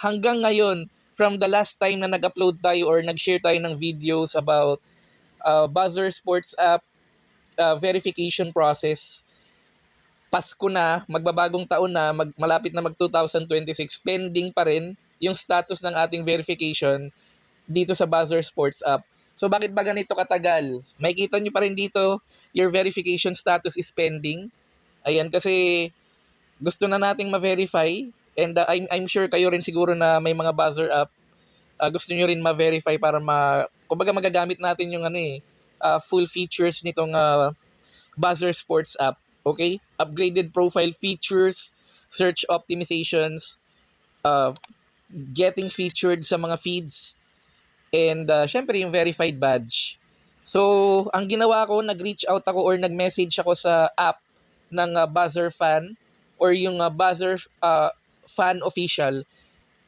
hanggang ngayon, from the last time na nag-upload tayo or nag-share tayo ng videos about Buzzer Sports app verification process, Pasko na, magbabagong taon na, malapit na mag 2026, pending pa rin yung status ng ating verification dito sa Buzzer Sports app. So bakit ba ganito katagal? Makikita nyo pa rin dito, your verification status is pending. Ayan, kasi gusto na nating ma-verify, and I'm sure kayo rin siguro na may mga Buzzer app, gusto nyo rin ma-verify para kumbaga magagamit natin yung full features nitong Buzzer Sports app. Okay? Upgraded profile features, search optimizations, uh, getting featured sa mga feeds, and syempre yung verified badge. So, ang ginawa ko, nag-reach out ako or nag-message ako sa app ng Buzzer Fan or yung Buzzer Fan Official.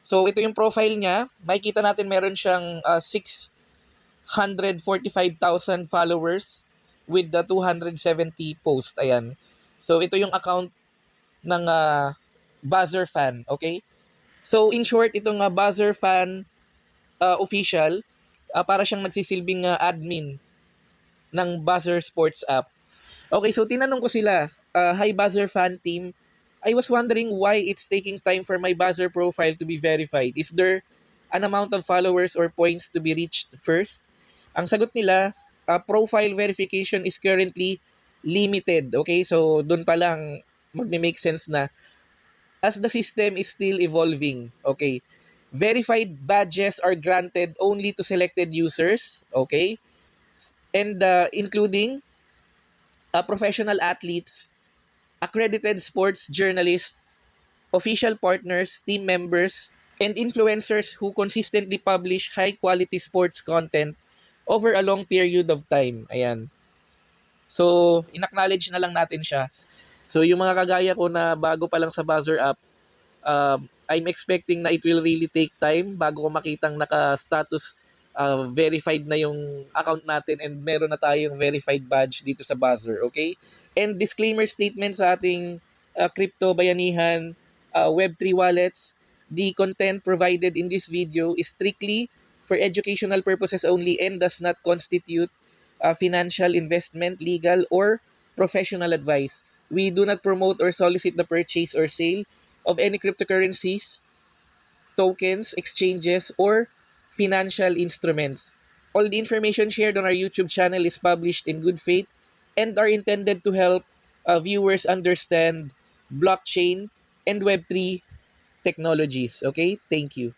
So, ito yung profile niya. Makikita natin meron siyang 645,000 followers with the 270 posts. Ayan. So, ito yung account ng Buzzer Fan. Okay? So, in short, itong Buzzer Fan Official, para siyang nagsisilbing admin ng Buzzer Sports app. Okay, so tinanong ko sila, hi Buzzer Fan Team, I was wondering why it's taking time for my Buzzer profile to be verified. Is there an amount of followers or points to be reached first? Ang sagot nila, profile verification is currently limited. Okay, so doon pa lang magme-make sense na as the system is still evolving. Okay, verified badges are granted only to selected users. Okay, and including professional athletes, accredited sports journalists, official partners, team members, and influencers who consistently publish high-quality sports content over a long period of time. Ayan. So, in-acknowledge na lang natin siya. So, yung mga kagaya ko na bago pa lang sa Buzzer app, I'm expecting na it will really take time bago ko makitang naka-status verified na yung account natin and meron na tayong verified badge dito sa Buzzer, okay? And disclaimer statement sa ating crypto bayanihan, Web3 wallets, the content provided in this video is strictly for educational purposes only and does not constitute financial investment, legal, or professional advice. We do not promote or solicit the purchase or sale of any cryptocurrencies, tokens, exchanges, or financial instruments. All the information shared on our YouTube channel is published in good faith and are intended to help viewers understand blockchain and Web3 technologies. Okay? Thank you.